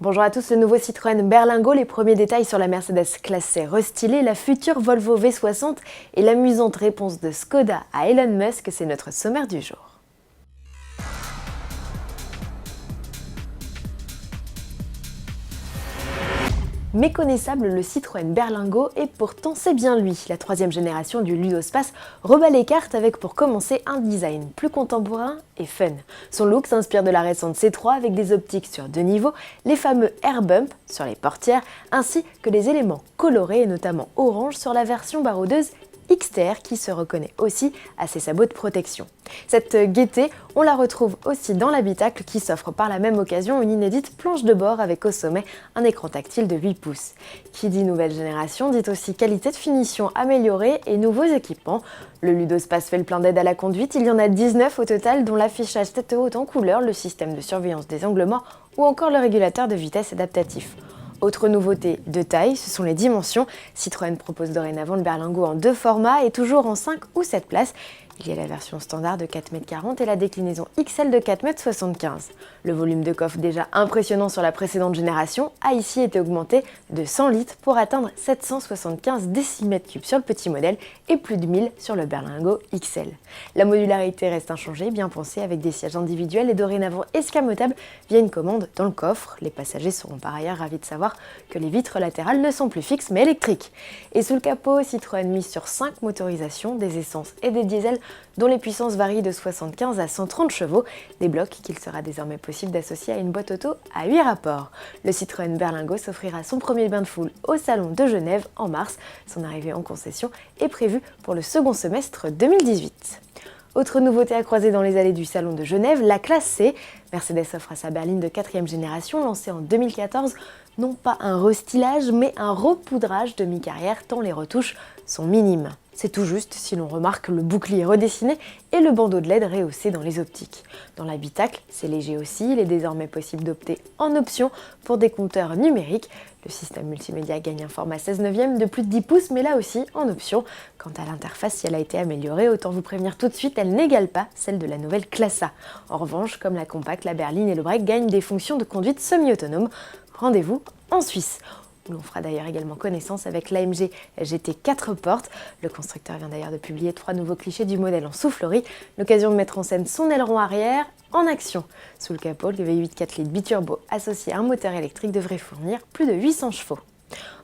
Bonjour à tous, le nouveau Citroën Berlingo, les premiers détails sur la Mercedes classe C restylée, la future Volvo V60 et l'amusante réponse de Skoda à Elon Musk, c'est notre sommaire du jour. Méconnaissable, le Citroën Berlingo, et pourtant c'est bien lui. La troisième génération du Ludospace rebat les cartes avec pour commencer un design plus contemporain et fun. Son look s'inspire de la récente C3 avec des optiques sur deux niveaux, les fameux air bump sur les portières, ainsi que les éléments colorés et notamment orange sur la version baroudeuse XTR qui se reconnaît aussi à ses sabots de protection. Cette gaieté, on la retrouve aussi dans l'habitacle qui s'offre par la même occasion une inédite planche de bord avec au sommet un écran tactile de 8 pouces. Qui dit nouvelle génération dit aussi qualité de finition améliorée et nouveaux équipements. Le Ludospace fait le plein d'aide à la conduite, il y en a 19 au total dont l'affichage tête haute en couleur, le système de surveillance des angles morts ou encore le régulateur de vitesse adaptatif. Autre nouveauté de taille, ce sont les dimensions. Citroën propose dorénavant le Berlingo en deux formats et toujours en 5 ou 7 places. Il y a la version standard de 4,40 m et la déclinaison XL de 4,75 m. Le volume de coffre déjà impressionnant sur la précédente génération a ici été augmenté de 100 litres pour atteindre 775 décimètres cubes sur le petit modèle et plus de 1000 sur le Berlingo XL. La modularité reste inchangée, bien pensée avec des sièges individuels et dorénavant escamotables via une commande dans le coffre. Les passagers seront par ailleurs ravis de savoir que les vitres latérales ne sont plus fixes mais électriques. Et sous le capot, Citroën mise sur 5 motorisations, des essences et des diesels dont les puissances varient de 75 à 130 chevaux, des blocs qu'il sera désormais possible d'associer à une boîte auto à 8 rapports. Le Citroën Berlingo s'offrira son premier bain de foule au Salon de Genève en mars. Son arrivée en concession est prévue pour le second semestre 2018. Autre nouveauté à croiser dans les allées du Salon de Genève, la classe C. Mercedes offre à sa berline de 4e génération, lancée en 2014, non pas un restylage, mais un repoudrage de mi-carrière tant les retouches sont minimes. C'est tout juste si l'on remarque le bouclier redessiné et le bandeau de LED rehaussé dans les optiques. Dans l'habitacle, c'est léger aussi, il est désormais possible d'opter en option pour des compteurs numériques. Le système multimédia gagne un format 16/9 de plus de 10 pouces, mais là aussi en option. Quant à l'interface, si elle a été améliorée, autant vous prévenir tout de suite, elle n'égale pas celle de la nouvelle classe A. En revanche, comme la compacte, la berline et le break gagnent des fonctions de conduite semi-autonome. Rendez-vous en Suisse, où l'on fera d'ailleurs également connaissance avec l'AMG GT 4 portes. Le constructeur vient d'ailleurs de publier 3 nouveaux clichés du modèle en soufflerie, l'occasion de mettre en scène son aileron arrière en action. Sous le capot, le V8 4 litres biturbo associé à un moteur électrique devrait fournir plus de 800 chevaux.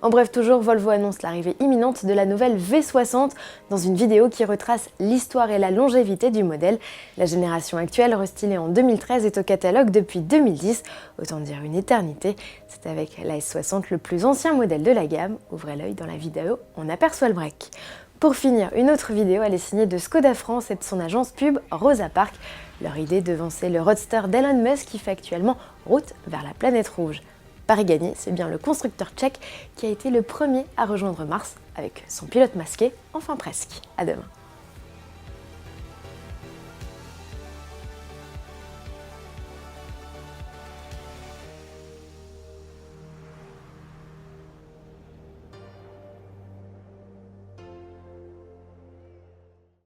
En bref, toujours, Volvo annonce l'arrivée imminente de la nouvelle V60 dans une vidéo qui retrace l'histoire et la longévité du modèle. La génération actuelle, restylée en 2013, est au catalogue depuis 2010, autant dire une éternité. C'est avec la S60 le plus ancien modèle de la gamme. Ouvrez l'œil, dans la vidéo, on aperçoit le break. Pour finir, une autre vidéo, elle est signée de Skoda France et de son agence pub Rosa Park. Leur idée, devancer le roadster d'Elon Musk qui fait actuellement route vers la planète rouge. Paris gagné, c'est bien le constructeur tchèque qui a été le premier à rejoindre Mars avec son pilote masqué, enfin presque. À demain.